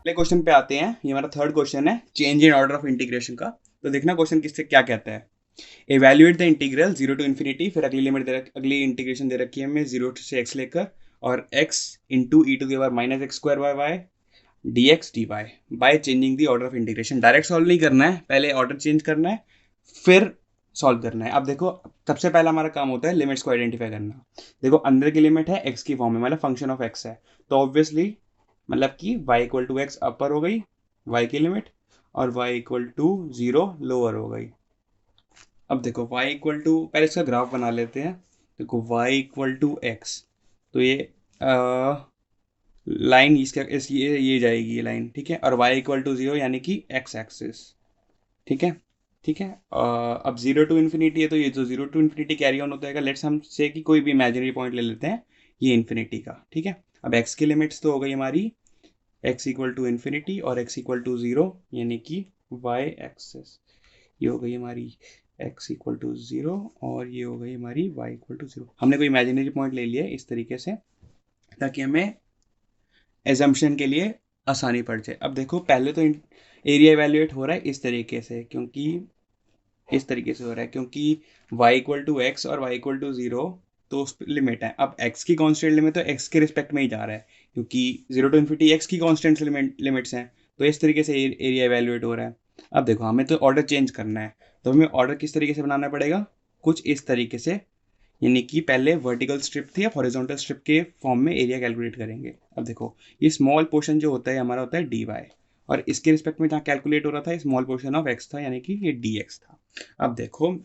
अगले क्वेश्चन पे आते हैं। ये हमारा थर्ड क्वेश्चन है change in order of integration का। तो देखना क्वेश्चन किससे क्या कहता है। Evaluate the integral zero to infinity, फिर अगली लिमिट अगली इंटीग्रेशन दे रखी है हमें जीरो से एक्स लेकर, और x into e to the power minus x square by y d x d y by changing the order of integration. Direct solve नहीं करना है, पहले ऑर्डर चेंज करना है फिर सॉल्व करना है। अब देखो, सबसे पहला हमारा काम होता है लिमिट्स को आइडेंटिफाई करना। देखो अंदर की लिमिट है एक्स की फॉर्म में, मतलब फंक्शन ऑफ एक्स है, तो ऑब्वियसली मतलब कि y equal to x upper हो गई y की लिमिट, और y equal to zero lower हो गई। अब देखो y इक्वल टू, पहले इसका ग्राफ बना लेते हैं। देखो y इक्वल टू एक्स, तो ये लाइन इसका ये जाएगी ये लाइन, ठीक है, और y इक्वल टू जीरो यानी कि एक्स एक्सिस, ठीक है। ठीक है, अब जीरो टू इन्फिनिटी है, तो ये जो zero to infinity carry on होता है, लेट्स हम से कि कोई भी इमेजिनरी पॉइंट ले लेते हैं ये इन्फिनिटी का, ठीक है। अब x की लिमिट्स तो हो गई हमारी x इक्वल टू इन्फिनिटी और x इक्वल टू ज़ीरो, यानी कि y एक्सेस, ये हो गई हमारी x इक्वल टू ज़ीरो, और ये हो गई हमारी y इक्वल टू ज़ीरो। हमने कोई इमेजिनरी पॉइंट ले लिया है इस तरीके से, ताकि हमें एजम्पशन के लिए आसानी पड़ जाए। अब देखो पहले तो एरिया इवेल्युएट हो रहा है इस तरीके से, क्योंकि इस तरीके से हो रहा है क्योंकि y इक्वल टू एक्स और y इक्वल टू ज़ीरो, तो उस लिमिट है। अब x की कांस्टेंट लिमिट तो x के रिस्पेक्ट में ही जा रहा है, क्योंकि जीरो टू इन्फिनिटी x की कांस्टेंट लिमिट्स हैं, तो इस तरीके से एरिया इवेल्युएट हो रहा है। अब देखो हमें तो ऑर्डर चेंज करना है, तो हमें ऑर्डर किस तरीके से बनाना पड़ेगा, कुछ इस तरीके से, यानी कि पहले वर्टिकल स्ट्रिप थी, अब हॉरिजॉन्टल स्ट्रिप के फॉर्म में एरिया कैलकुलेट करेंगे। अब देखो ये स्मॉल पोर्शन जो होता है हमारा होता है डी वाई, और इसके रिस्पेक्ट में जहाँ कैलकुलेट हो रहा था स्मॉल पोर्शन ऑफ एक्स था, यानी कि ये डी एक्स था। अब देखो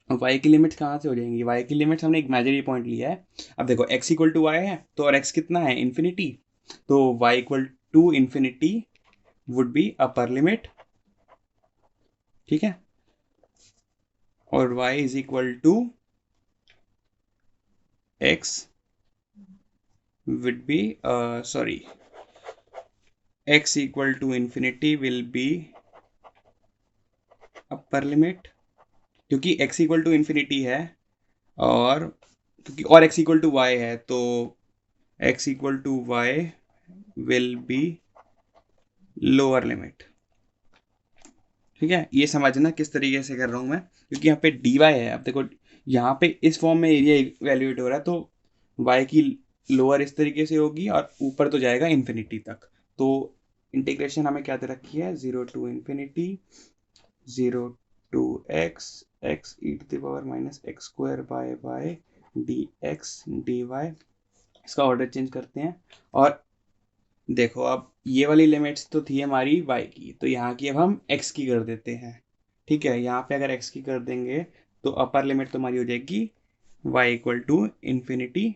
y की लिमिट्स कहाँ से हो जाएंगी, y की लिमिट्स हमने एक इमेजिनरी पॉइंट लिया है। अब देखो x इक्वल टू वाई है, तो और x कितना है इन्फिनिटी, तो y equal to infinity would be upper limit, ठीक है, और y is equal to x would be sorry, x equal to infinity will be upper limit, क्योंकि x इक्वल टू इन्फिनिटी है, और क्योंकि और x इक्वल टू वाई है, तो x equal to y will be lower limit, ठीक है। ये समझना किस तरीके से कर रहा हूँ मैं, क्योंकि यहाँ पे डी वाई है। अब देखो यहाँ पे इस फॉर्म में एरिया इवेल्युएट हो रहा है, तो y की लोअर इस तरीके से होगी और ऊपर तो जाएगा इन्फिनिटी तक। तो इंटीग्रेशन हमें क्या दे रखी है, zero to infinity zero to x x e to the power minus x square by y d x d y. इसका ऑर्डर चेंज करते हैं, और देखो अब ये वाली लिमिट्स तो थी हमारी y की, तो यहाँ की अब हम x की कर देते हैं, ठीक है। यहाँ पे अगर x की कर देंगे तो अपर लिमिट तो हमारी हो जाएगी y इक्वल टू इन्फिनिटी,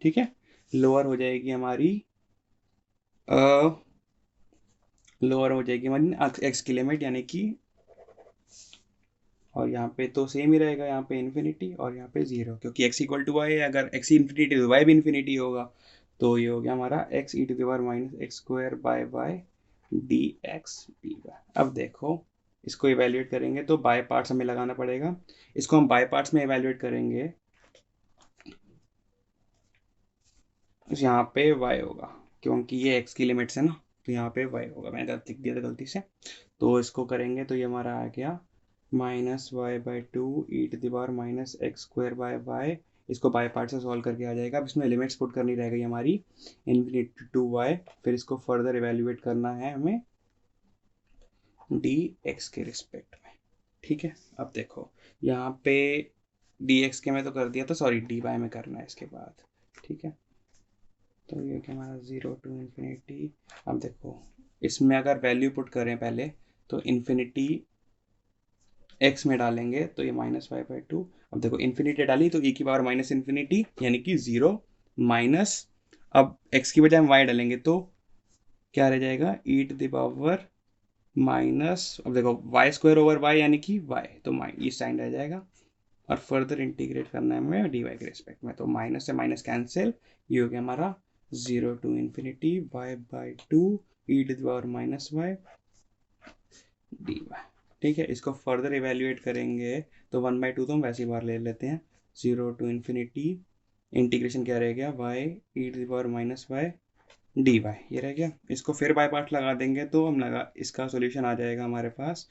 ठीक है। लोअर हो जाएगी हमारी लोअर हो जाएगी हमारी x की लिमिट, यानी कि, और यहाँ पे तो सेम ही रहेगा, यहाँ पे इन्फिनिटी और यहाँ पे जीरो, क्योंकि x इक्वल टू वाई है, अगर x इन्फिनिटी तो y भी इन्फिनिटी होगा। तो ये हो गया हमारा x e to the power minus x square by y d x d y. अब देखो इसको इवेल्युएट करेंगे तो बाय पार्ट्स हमें लगाना पड़ेगा। इसको हम बाय पार्ट्स में इवेल्युएट करेंगे, तो यहाँ पे y होगा, क्योंकि ये x की लिमिट्स है ना, तो यहाँ पे y होगा। मैंने गलत लिख दिया था गलती से, तो इसको करेंगे तो ये हमारा आ गया minus y by two e to the power minus x square by y. इसको बाय पार्ट से सॉल्व करके आ जाएगा। अब इसमें लिमिट्स पुट करनी रह गई हमारी इन्फिनिटी टू वाई, फिर इसको फर्दर इवेल्युएट करना है हमें डी एक्स के रिस्पेक्ट में, ठीक है। अब देखो यहाँ पे डी एक्स के में तो कर दिया था, सॉरी डी वाई में करना है इसके बाद, ठीक है। तो ये क्या हमारा जीरो टू इन्फिनिटी। अब देखो इसमें अगर वैल्यू पुट करें पहले, तो इन्फिनिटी एक्स में डालेंगे तो ये माइनस वाई बाई टू। अब देखो इन्फिनिटी डाली तो e की पावर माइनस इन्फिनिटी यानी कि जीरो माइनस, अब x की बजाय हम y डालेंगे तो क्या रह जाएगा e to the power minus, अब देखो वाई स्क्वायर ओवर वाई यानी कि y, तो ये साइन रह जाएगा, और फर्दर इंटीग्रेट करना है हमें डी वाई के रिस्पेक्ट में, तो माइनस से माइनस कैंसिल, ये हो गया हमारा zero to infinity y by two e to the power minus y d y, ठीक है। इसको फर्दर इवेल्युएट करेंगे तो वन बाई टू तो हम वैसे ही बाहर ले लेते हैं, जीरो टू इन्फिनिटी इंटीग्रेशन क्या रह गया y e to the power minus y d y, ये रह गया। इसको फिर बाय पार्ट लगा देंगे तो हम लगा इसका सॉल्यूशन आ जाएगा हमारे पास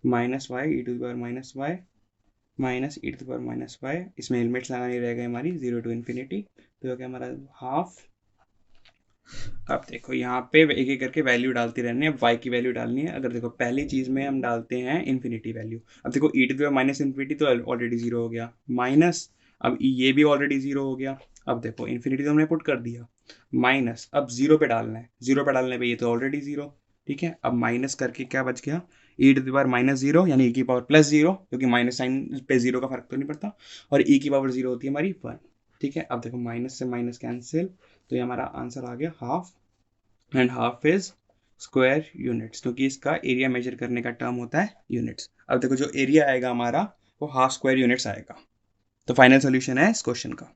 minus y e to the power minus y minus e to the power minus y, इसमें लिमिट्स लगानी रह गई हमारी 0 टू इन्फिनिटी, तो हो गया हमारा हाफ। अब देखो यहाँ पे एक एक करके वैल्यू डालती रहनी है, अब y की वैल्यू डालनी है। अगर देखो पहली चीज़ में हम डालते हैं इन्फिनिटी वैल्यू, अब देखो e to the power minus infinity तो ऑलरेडी जीरो हो गया, माइनस अब ये भी ऑलरेडी जीरो हो गया। अब देखो इन्फिनिटी तो हमने पुट कर दिया, माइनस अब जीरो पे डालना है, जीरो पे डालने पे ये तो ऑलरेडी जीरो, ठीक है। अब माइनस करके क्या बच गया, e to the power minus zero यानी ई की पावर प्लस जीरो, क्योंकि माइनस साइन पे जीरो का फर्क तो नहीं पड़ता, और ई की पावर जीरो होती है हमारी 1, ठीक है। अब देखो माइनस से माइनस कैंसिल, तो ये हमारा आंसर आ गया half, and half is square units, क्योंकि इसका एरिया मेजर करने का टर्म होता है यूनिट्स। अब देखो जो एरिया आएगा हमारा वो हाफ स्क्वायर यूनिट्स आएगा। तो फाइनल सोल्यूशन है इस क्वेश्चन का।